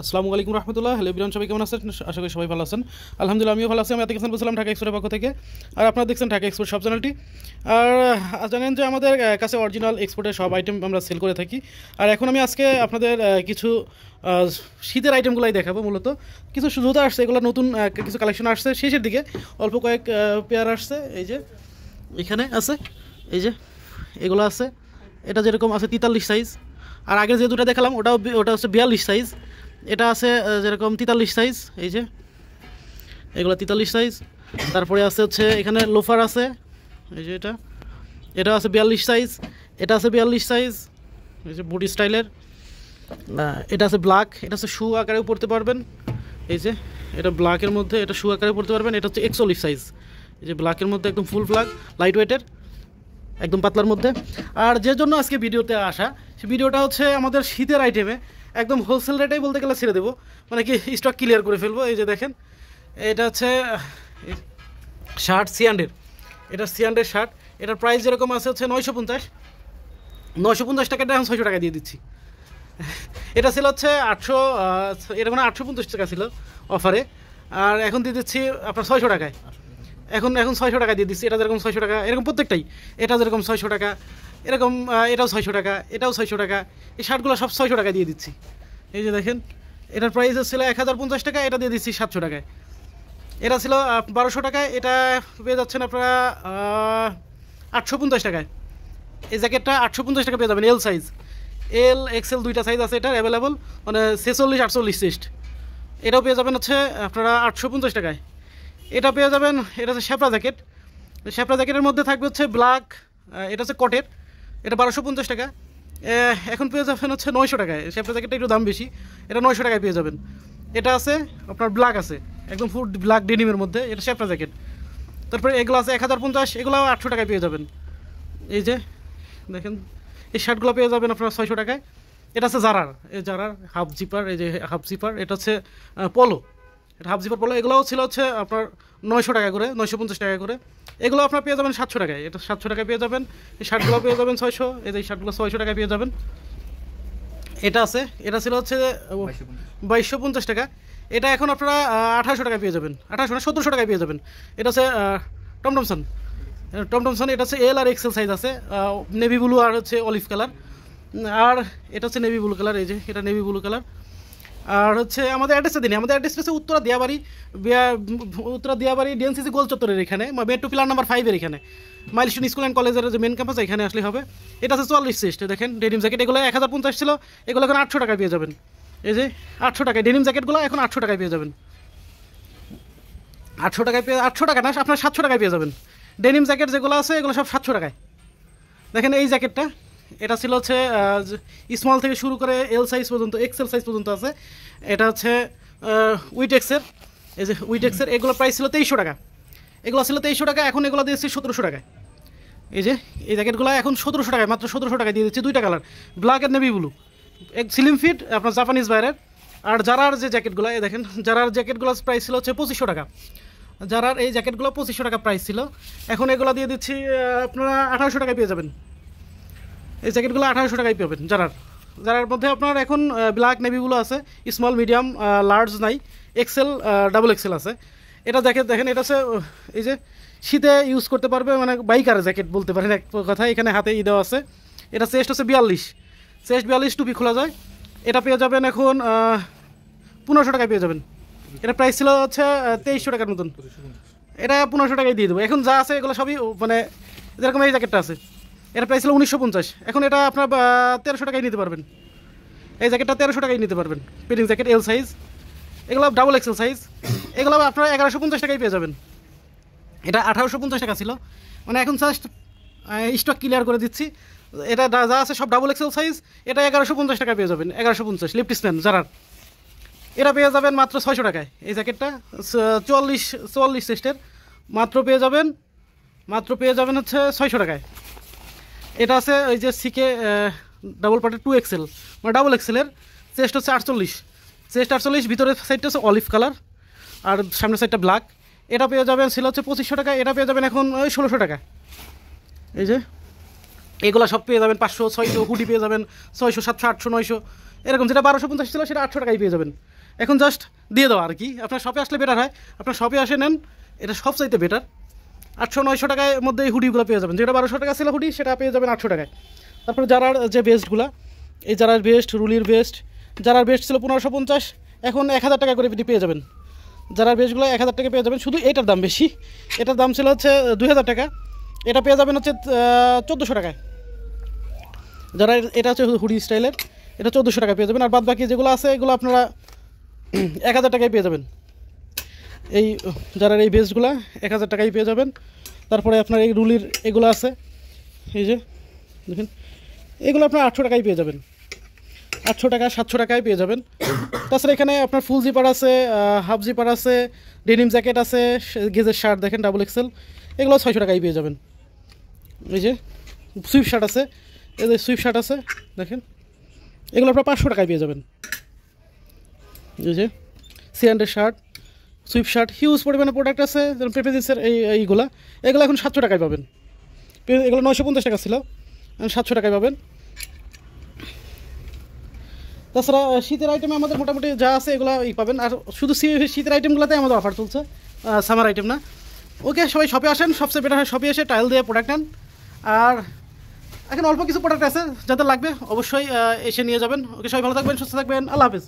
আসসালামু আলাইকুম রহমতুল্লাহ। Hello everyone, সবাই কেমন আছেন? আশা করি সবাই ভালো আছেন। আলহামদুলিল্লাহ আমিও ভালো আছি। আমি আতিক হাসান বলছিলাম ঢাকা এক্সপোর্টের পক্ষ থেকে। আর আপনারা দেখছেন ঢাকা এক্সপোর্ট সব চ্যানেলটি। আর জানেন যে আমাদের কাছে অরিজিনাল এক্সপোর্টের সব আইটেম আমরা সেল করে থাকি। আর এখন আমি আজকে আপনাদের কিছু শীতের আইটেমগুলাই দেখাবো। মূলত কিছু জুতা আসছে, এগুলো নতুন কিছু কালেকশন আসছে শেষের দিকে, অল্প কয়েক পেয়ার আসছে। এই যে এখানে আছে, এই যে এগুলো আছে। এটা যেরকম আছে 43 সাইজ। আর আগে যে দুটো দেখালাম ওটা হচ্ছে 42 সাইজ। এটা আছে যেরকম 43 সাইজ। এই যে এগুলো 43 সাইজ। তারপরে আছে হচ্ছে এখানে লোফার আছে, এই যে এটা আছে 42 সাইজ। এটা আছে 42 সাইজ, এই যে বুটি স্টাইলের। এটা আছে ব্ল্যাক, এটা হচ্ছে শু আকারেও পরতে পারবেন। এই যে এটা ব্ল্যাকের মধ্যে, এটা শু আকারে পরতে পারবেন। এটা হচ্ছে 41 সাইজ। এই যে ব্ল্যাকের মধ্যে একদম ফুল ব্ল্যাক, লাইট ওয়েটের, একদম পাতলার মধ্যে। আর যে জন্য আজকে ভিডিওতে আসা, সেই ভিডিওটা হচ্ছে আমাদের শীতের আইটেমে একদম হোলসেল রেটেই বলতে গেলে ছেড়ে দেবো, মানে কি স্টক ক্লিয়ার করে ফেলবো। এই যে দেখেন, এটা হচ্ছে শার্ট সিয়ান্ডের, এটা সিয়ান্ডের শার্ট। এটার প্রাইস যেরকম আছে হচ্ছে 950 টাকাটা এখন 600 টাকা দিয়ে দিচ্ছি। এটা ছিল হচ্ছে 800, এটা মানে 850 টাকা ছিল অফারে, আর এখন দিয়ে দিচ্ছি আপনার 600 টাকায়। এখন 600 টাকা দিয়ে দিচ্ছি। এটা যেরকম 600 টাকা, এরকম প্রত্যেকটাই। এটা যেরকম 600 টাকা, এরকম এটাও 600 টাকা, এটাও 600 টাকা। এই শার্টগুলো সব 600 টাকা দিয়ে দিচ্ছি। এই যে দেখেন, এটার প্রাইস ছিল 1050 টাকা, এটা দিয়ে দিচ্ছি 700 টাকায়। এটা ছিল 1200 টাকায়, এটা পেয়ে যাচ্ছেন আপনারা 850 টাকায়। এই জ্যাকেটটা 850 টাকা পেয়ে যাবেন। এল সাইজ, এল এক্সেল দুইটা সাইজ আছে এটার অ্যাভেলেবল, মানে 46 48 চেস্ট। এটাও পেয়ে যাবেন হচ্ছে আপনারা 850 টাকায়। এটা পেয়ে যাবেন, এটা হচ্ছে শ্যাপরা জ্যাকেট। শ্যাপরা জ্যাকেটের মধ্যে থাকবে হচ্ছে ব্ল্যাক, এটা হচ্ছে কটের, এটা 1250 টাকা। এখন পেয়ে যাবেন হচ্ছে 900 টাকায়। শ্যাপরা জ্যাকেটটা একটু দাম বেশি, এটা 900 টাকায় পেয়ে যাবেন। এটা আছে আপনার ব্ল্যাক আছে, একদম ফুল ব্ল্যাক ডেনিমের মধ্যে, এটা শ্যাপরা জ্যাকেট। তারপরে এগুলো আছে 1050, এগুলো 800 টাকায় পেয়ে যাবেন। এই যে দেখেন, এই শার্টগুলো পেয়ে যাবেন আপনারা 600 টাকায়। এটা আছে জারার, এই জারার হাফ জিপার, এই যে হাফ জিপার। এটা হচ্ছে পলো, এটা হাফ জিপার পলো। এগুলোও ছিল হচ্ছে আপনার 900 টাকা করে, 950 টাকা করে। এগুলো আপনার পেয়ে যাবেন 700 টাকায়। এটা 700 টাকায় পেয়ে যাবেন। এই শার্টগুলো পেয়ে যাবেন 600, এই যে শার্টগুলো 600 টাকায় পেয়ে যাবেন। এটা আছে, এটা ছিল হচ্ছে 2250 টাকা। এটা এখন আপনারা 1800 টাকায় পেয়ে যাবেন। 1800 না 1700 টাকায় পেয়ে যাবেন। এটা হচ্ছে টমটমসন, টমটমসন। এটা হচ্ছে এল আর এক্সেল সাইজ আছে, নেভি ব্লু আর হচ্ছে অলিভ কালার। আর এটা হচ্ছে নেভি ব্লু কালার, এই যে এটা নেভি ব্লু কালার। আর হচ্ছে আমাদের অ্যাড্রেসটা দিন, আমাদের অ্যাড্রেসটা হচ্ছে উত্তরা দিয়াবাড়ি ডিএনসিসি গোল চত্বরের এখানে, মেট্রো পিলার নাম্বার 5 এর এখানে, মাইলস্টোন স্কুল অ্যান্ড কলেজের যে মেন ক্যাম্পাস, এখানে আসলে হবে। এটা হচ্ছে 44 চেস্ট। দেখেন ডেনিম জ্যাকেট, এগুলো 1050 ছিল, এগুলো এখন 800 টাকায় পেয়ে যাবেন। এই যে 800 টাকায় ডেনিম জ্যাকেটগুলো এখন 800 টাকায় পেয়ে যাবেন। 800 টাকায় পেয়ে, 800 টাকা না আপনার 700 টাকায় পেয়ে যাবেন। ডেনিম জ্যাকেট যেগুলো আছে এগুলো সব 700 টাকায়। দেখেন এই জ্যাকেটটা, এটা ছিল হচ্ছে স্মল থেকে শুরু করে এল সাইজ পর্যন্ত, এক্সেল সাইজ পর্যন্ত আছে। এটা হচ্ছে উইটেক্সের, এই যে উইটেক্সের। এগুলো প্রাইস ছিল 2300 টাকা, এগুলো ছিল 2300 টাকা, এখন এগুলো দিয়েছি 1700 টাকায়। এই যে এই জ্যাকেটগুলো এখন 1700 টাকায়, মাত্র 1700 টাকায় দিয়ে দিচ্ছি। দুইটা কালার, ব্ল্যাক আর নেভি ব্লু, এক স্লিম ফিট আপনার জাপানিজ বাইরের। আর জারার যে জ্যাকেটগুলো, এই দেখেন জারার জ্যাকেটগুলো প্রাইস ছিল হচ্ছে 2500 টাকা। জারার এই জ্যাকেটগুলো 2500 টাকা প্রাইস ছিল, এখন এগুলো দিয়ে দিচ্ছি আপনারা 1800 টাকায় পেয়ে যাবেন। এই জ্যাকেটগুলো 1800 টাকায় পাবেন। যারার মধ্যে আপনার এখন ব্ল্যাক নেভিগুলো আছে, স্মল মিডিয়াম লার্জ নাই, এক্সেল ডাবল এক্সেল আছে। এটা দেখেন এটা হচ্ছে এই যে শীতে ইউজ করতে পারবে, মানে বাইকার জ্যাকেট বলতে পারেন এক কথা। এখানে হাতে দেওয়া আছে। এটা চেস্ট হচ্ছে 42, চেস্ট 42, টুপি খোলা যায়। এটা পেয়ে যাবেন এখন 1500 টাকায় পেয়ে যাবেন। এটা প্রাইস ছিল হচ্ছে 2300 টাকার মতন, এটা 1500 টাকায় দিয়ে দেবো। এখন যা আছে এগুলো সবই মানে যেরকম এই জ্যাকেটটা আছে, এটা প্রাইস ছিল 1950, এখন এটা আপনার 1300 টাকায় নিতে পারবেন। এই জ্যাকেটটা 1300 টাকায় নিতে পারবেন। পেডিং জ্যাকেট এল সাইজ, এগুলো ডাবল এক্সেল সাইজ, এগুলো আপনারা 1150 টাকায় পেয়ে যাবেন। এটা 1850 টাকা ছিল, মানে এখন জাস্ট স্টক ক্লিয়ার করে দিচ্ছি। এটা যা আছে সব ডাবল এক্সেল সাইজ, এটা 1150 টাকায় পেয়ে যাবেন। 1150 লিপটিসম্যান জারার, এটা পেয়ে যাবেন মাত্র 600 টাকায়। এই জ্যাকেটটা 44 চেস্টের, মাত্র পেয়ে যাবেন হচ্ছে 600 টাকায়। এটা আছে ওই যে সিকে ডাবল পার্টের 2 এক্সেল, মানে ডাবল এক্সেলের। চেস্ট হচ্ছে 48, চেস্ট 48, ভিতরের সাইডটা হচ্ছে অলিভ কালার আর সামনের সাইডটা ব্ল্যাক। এটা পেয়ে যাবেন ছিল হচ্ছে 2500 টাকা, এটা পেয়ে যাবেন এখন ওই 1600 টাকা। এই যে এগুলো সব পেয়ে যাবেন 500 600, হুডি পেয়ে যাবেন 600 700 800 900, এরকম যেটা 1250 ছিল সেটা 800 টাকায় পেয়ে যাবেন। এখন জাস্ট দিয়ে দেওয়া আর কি, আপনার শপে আসলে বেটার হয়, আপনার শপে আসে নেন, এটা সবচাইতে বেটার। 800-900 টাকার মধ্যে এই হুডিগুলো পেয়ে যাবেন, যেটা 1200 টাকা ছিল হুডি সেটা পেয়ে যাবেন 800 টাকায়। তারপরে যারার যে বেস্টগুলো, এই যারার বেস্ট, রুলির বেস্ট, যারার বেস্ট ছিল 1550, এখন 1000 টাকা করে পেয়ে যাবেন। যারার বেস্টগুলো 1000 টাকা পেয়ে যাবেন, শুধু এটার দাম বেশি, এটার দাম ছিল হচ্ছে 2000 টাকা, এটা পেয়ে যাবেন হচ্ছে 1400 টাকায়। যারা এটা হচ্ছে হুডি স্টাইলের, এটা 1400 টাকায় পেয়ে যাবেন। আর বাদ বাকি যেগুলো আছে এগুলো আপনারা 1000 টাকায় পেয়ে যাবেন। এই যারা এই বেস্টগুলো 1000 টাকায় পেয়ে যাবেন। তারপরে আপনার এই রুলির এগুলো আছে, এই যে দেখেন, এগুলো আপনার 800 টাকায় পেয়ে যাবেন, 800 টাকা 700 টাকায় পেয়ে যাবেন। তাছাড়া এখানে আপনার ফুল জিপার আছে, হাফ জিপার আছে, ডেনিম জ্যাকেট আছে, গেজের শার্ট দেখেন ডাবল এক্সেল, এগুলো 600 টাকায় পেয়ে যাবেন। এই যে সুইফট শার্ট আছে, এই যে সুইফট শার্ট আছে দেখেন, এগুলো আপনার 500 টাকায় পেয়ে যাবেন। এই যে সিয়ান্ডের শার্ট, সুইফট শার্ট, হিউজ পরিমাণে প্রোডাক্ট আছে, যেমন পেপে জিন্সের এগুলো এখন 700 টাকায় পাবেন। এগুলো 950 টাকা ছিল, 700 টাকায় পাবেন। তাছাড়া শীতের আইটেমে আমাদের মোটামুটি যা আছে এগুলো পাবেন। আর শুধু শীতের আইটেমগুলোতে আমাদের অফার চলছে, সামার আইটেম না। ওকে, সবাই শপে আসেন, সবচেয়ে বেটার হয় শপে এসে ট্রায়াল দিয়ে প্রোডাক্ট নেন। আর এখন অল্প কিছু প্রোডাক্ট আছে যাদের লাগবে অবশ্যই এসে নিয়ে যাবেন। ওকে, সবাই ভালো থাকবেন, সুস্থ থাকবেন, আল্লাহ হাফেজ।